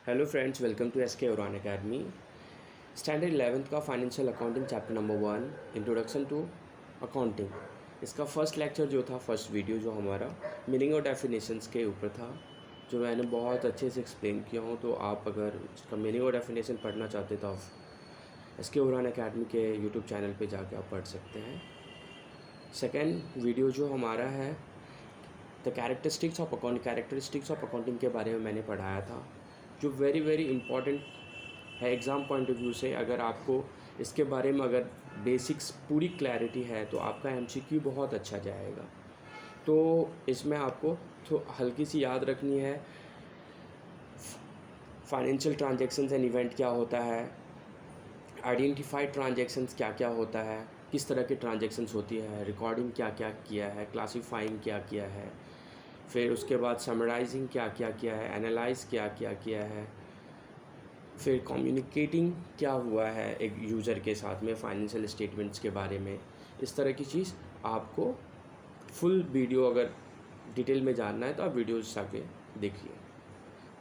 Hello friends, welcome to S K Uran academy. Standard 11th का financial accounting chapter number 1 introduction to accounting. इसका first lecture जो था, first video जो हमारा meaning और डेफिनेशंस के ऊपर था, जो मैंने बहुत अच्छे से एक्सप्लेन किया हूँ। तो आप अगर इसका मीनिंग और डेफिनेशन पढ़ना चाहते तो आप एस के उरान अकेडमी के यूट्यूब चैनल पर जाकर आप पढ़ सकते हैं। सेकेंड वीडियो जो हमारा है द कैरेक्टरिस्टिक्स ऑफ अकाउंटिंग के बारे में मैंने पढ़ाया था, जो वेरी वेरी इंपॉर्टेंट है एग्ज़ाम पॉइंट ऑफ व्यू से। अगर आपको इसके बारे में अगर बेसिक्स पूरी क्लैरिटी है तो आपका एमसीक्यू बहुत अच्छा जाएगा। तो इसमें आपको तो हल्की सी याद रखनी है, फाइनेंशियल ट्रांजैक्शंस एंड इवेंट क्या होता है, आइडेंटिफाइड ट्रांजैक्शंस क्या क्या होता है, किस तरह के ट्रांजैक्शंस होती है, रिकॉर्डिंग क्या क्या किया है, क्लासीफाइंग क्या किया है, फिर उसके बाद समराइजिंग क्या क्या किया है, एनालाइज क्या क्या किया है, फिर कम्युनिकेटिंग क्या हुआ है एक यूज़र के साथ में फाइनेंशियल स्टेटमेंट्स के बारे में। इस तरह की चीज़ आपको फुल वीडियो अगर डिटेल में जानना है तो आप वीडियोस आके देखिए।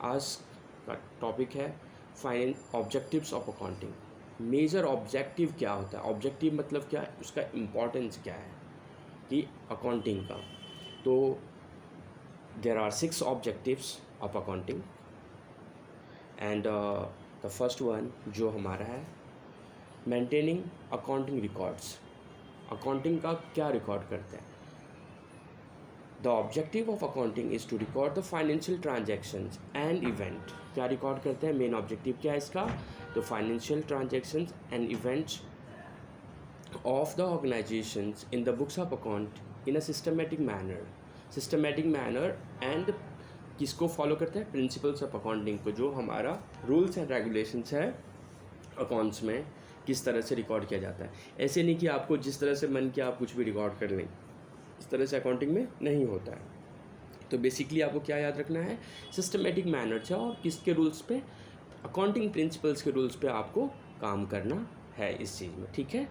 आज का टॉपिक है objectives of accounting. Major objective क्या होता है, ऑब्जेक्टिव मतलब क्या है, उसका इम्पोर्टेंस क्या है कि अकाउंटिंग का। तो there are 6 objectives of accounting and the first one जो हमारा है मेंटेनिंग अकाउंटिंग रिकॉर्ड्स। अकाउंटिंग का क्या रिकॉर्ड करते हैं? The objective of accounting is to record the financial transactions and event. क्या रिकॉर्ड करते हैं? मेन ऑब्जेक्टिव क्या है इसका? The financial transactions and events of the organizations in the books of account in a systematic manner and किसको follow करते हैं? Principles of accounting को, जो हमारा रूल्स एंड रेगुलेशंस है अकाउंट्स में किस तरह से रिकॉर्ड किया जाता है। ऐसे नहीं कि आपको जिस तरह से मन किया आप कुछ भी रिकॉर्ड कर लें, इस तरह से अकाउंटिंग में नहीं होता है। तो बेसिकली आपको क्या याद रखना है? सिस्टमेटिक मैनर से और किसके रूल्स पे? अकाउंटिंग प्रिंसिपल्स के रूल्स पे आपको काम करना है इस चीज़ में, ठीक है।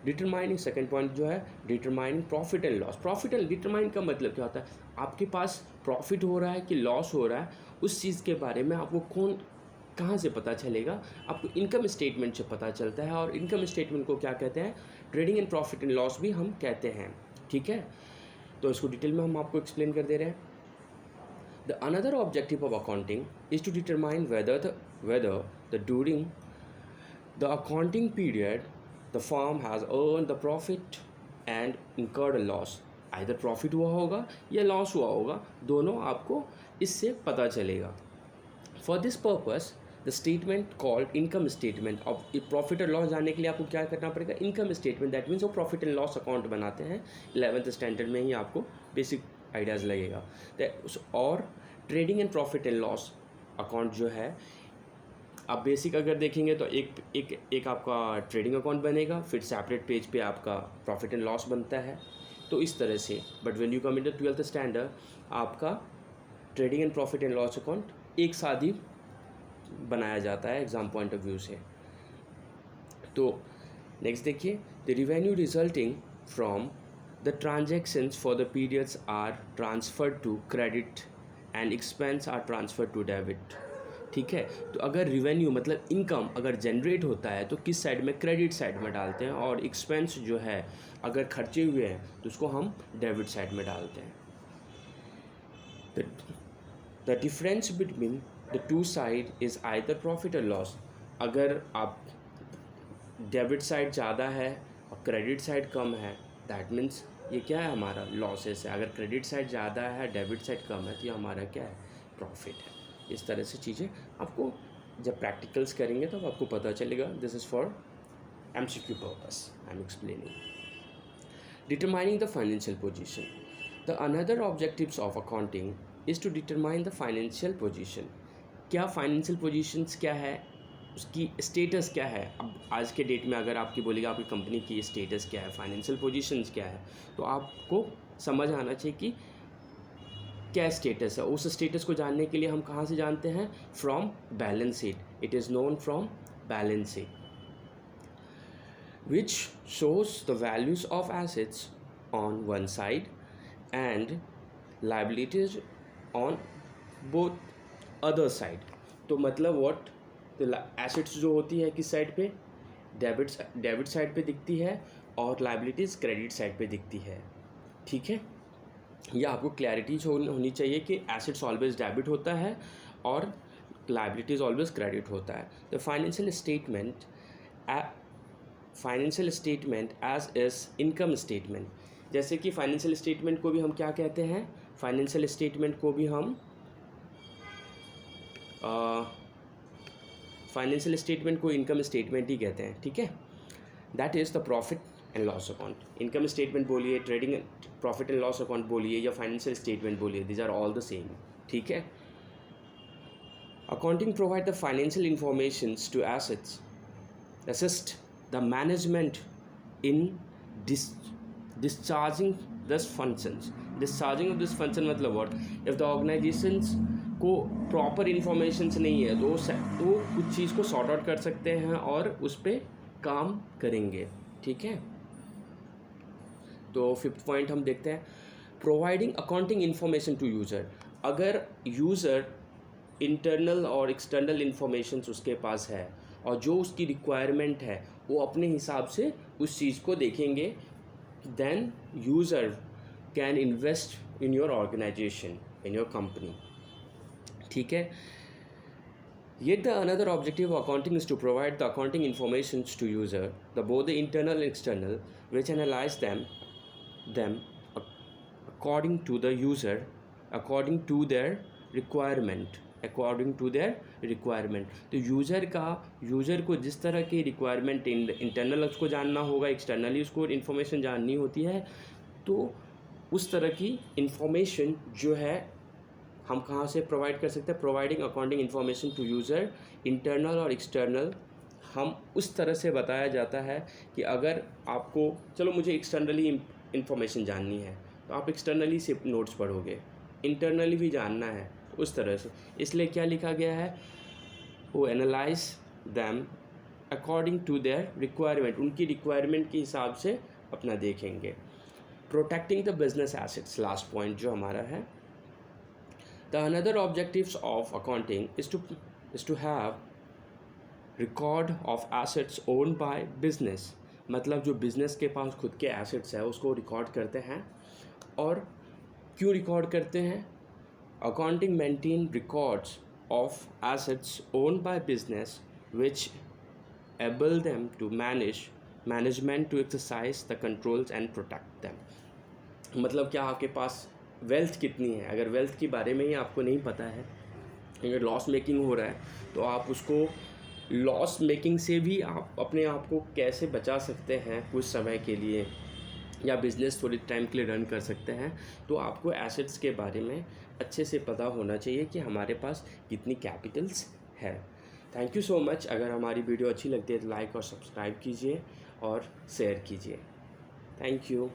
डिटरमाइनिंग, सेकंड पॉइंट जो है determining profit and loss. Profit and determine का मतलब क्या होता है? आपके पास प्रॉफिट हो रहा है कि लॉस हो रहा है, उस चीज़ के बारे में आपको कहाँ से पता चलेगा? आपको इनकम स्टेटमेंट से पता चलता है, और इनकम स्टेटमेंट को क्या कहते हैं? Trading and profit and loss भी हम कहते हैं, ठीक है। तो इसको डिटेल में हम आपको एक्सप्लेन कर दे रहे हैं। The another objective of accounting is to determine whether during the accounting period the firm has earned the profit and incurred a loss. Either profit हुआ होगा या लॉस हुआ होगा, दोनों आपको इससे पता चलेगा। For this purpose the statement called income statement, अब प्रॉफिट और लॉस जानने के लिए आपको क्या करना पड़ेगा? इनकम स्टेटमेंट, दैट मीन्स वो प्रॉफिट एंड लॉस अकाउंट बनाते हैं। 11th स्टैंडर्ड में ही आपको बेसिक आइडियाज़ लगेगा। और trading and profit and loss account जो है, आप बेसिक अगर देखेंगे तो एक आपका ट्रेडिंग अकाउंट बनेगा, फिर सेपरेट पेज पे आपका प्रॉफिट एंड लॉस बनता है। तो इस तरह से, but when you come in the 12th standard, आपका trading and profit and loss account एक साथ ही बनाया जाता है एग्ज़ाम पॉइंट ऑफ व्यू से। तो नेक्स्ट देखिए, the revenue resulting from the transactions for the periods are transferred to credit and expense are transferred to debit, ठीक है। तो अगर रिवेन्यू मतलब इनकम अगर जनरेट होता है तो किस साइड में? क्रेडिट साइड में डालते हैं, और एक्सपेंस जो है अगर खर्चे हुए हैं तो उसको हम डेबिट साइड में डालते हैं। The difference between the two side is either profit और लॉस। अगर आप डेबिट साइड ज़्यादा है और क्रेडिट साइड कम है, दैट मीन्स ये क्या है? हमारा लॉसेस है। अगर क्रेडिट साइड ज़्यादा है, डेबिट साइड कम है, तो ये हमारा क्या है? प्रॉफिट है। इस तरह से चीज़ें आपको जब प्रैक्टिकल्स करेंगे तब आपको पता चलेगा। This is for MCQ purpose I am explaining. Determining the financial position, the another objectives of accounting is to determine the financial position. क्या फाइनेंशियल पोजीशंस क्या है, उसकी स्टेटस क्या है? अब आज के डेट में अगर आपकी बोलेगा आपकी कंपनी की स्टेटस क्या है, फाइनेंशियल पोजीशंस क्या है, तो आपको समझ आना चाहिए कि क्या स्टेटस है। उस स्टेटस को जानने के लिए हम कहाँ से जानते हैं? From balance sheet. It is known from balance sheet which shows the values of assets on one side and liabilities on both other side। तो मतलब व्हाट, तो एसेट्स जो होती है किस साइड पे, डेबिट साइड पे दिखती है और लाइबिलिटीज़ क्रेडिट साइड पे दिखती है। ठीक है, ये आपको क्लैरिटी होनी चाहिए कि एसेट्स ऑलवेज डेबिट होता है और लाइबिलिटीज़ ऑलवेज क्रेडिट होता है। The financial statement as is income statement, जैसे कि फाइनेंशियल स्टेटमेंट को भी हम क्या कहते हैं, फाइनेंशियल स्टेटमेंट को भी हम फाइनेंशियल स्टेटमेंट को इनकम स्टेटमेंट ही कहते हैं। ठीक है, that is the profit and loss account. Income statement बोलिए, trading profit and loss account बोलिए या फाइनेंशियल स्टेटमेंट बोलिए, these are all the same. ठीक है, accounting provide the financial informations to assets, assist the management in discharging this functions. Discharging of this function मतलब what, if the organizations को proper informations नहीं है तो कुछ चीज़ को सॉर्ट आउट कर सकते हैं और उस पर काम करेंगे। ठीक है, तो 5th पॉइंट हम देखते हैं, providing accounting information to user. अगर यूज़र इंटरनल और एक्सटर्नल इन्फॉर्मेशंस उसके पास है और जो उसकी रिक्वायरमेंट है वो अपने हिसाब से उस चीज़ को देखेंगे, then user can invest in your organisation, in your company. ठीक है, yet the another objective of accounting is to provide the accounting information to user, the both the internal and external, which analyze them according to the user, according to their requirement, according to their requirement. तो user को जिस तरह की requirement, internal उसको जानना होगा, externally उसको information जाननी होती है, तो उस तरह की इन्फॉर्मेशन जो है हम कहाँ से प्रोवाइड कर सकते हैं, providing accounting information to user, internal और एक्सटर्नल। हम उस तरह से बताया जाता है कि अगर आपको, चलो मुझे एक्सटर्नली इन्फॉर्मेशन जाननी है तो आप एक्सटर्नली से नोट्स पढ़ोगे, इंटरनली भी जानना है उस तरह से। इसलिए क्या लिखा गया है, वो analyse them according to their requirement, उनकी रिक्वायरमेंट के हिसाब से अपना देखेंगे। Protecting the business assets, last point जो हमारा है, the another objectives of accounting is to have record of assets owned by business. मतलब जो बिजनेस के पास खुद के एसेट्स है उसको रिकॉर्ड करते हैं। और क्यों रिकॉर्ड करते हैं, accounting maintain records of assets owned by business which able them to management to exercise the controls and protect them। मतलब क्या, आपके पास वेल्थ कितनी है, अगर वेल्थ के बारे में ही आपको नहीं पता है, अगर लॉस मेकिंग हो रहा है तो आप उसको लॉस मेकिंग से भी आप अपने आप को कैसे बचा सकते हैं कुछ समय के लिए, या बिज़नेस थोड़ी टाइम के लिए रन कर सकते हैं। तो आपको एसेट्स के बारे में अच्छे से पता होना चाहिए कि हमारे पास कितनी कैपिटल्स है। Thank you so much. अगर हमारी वीडियो अच्छी लगती है तो लाइक और सब्सक्राइब कीजिए और शेयर कीजिए। Thank you.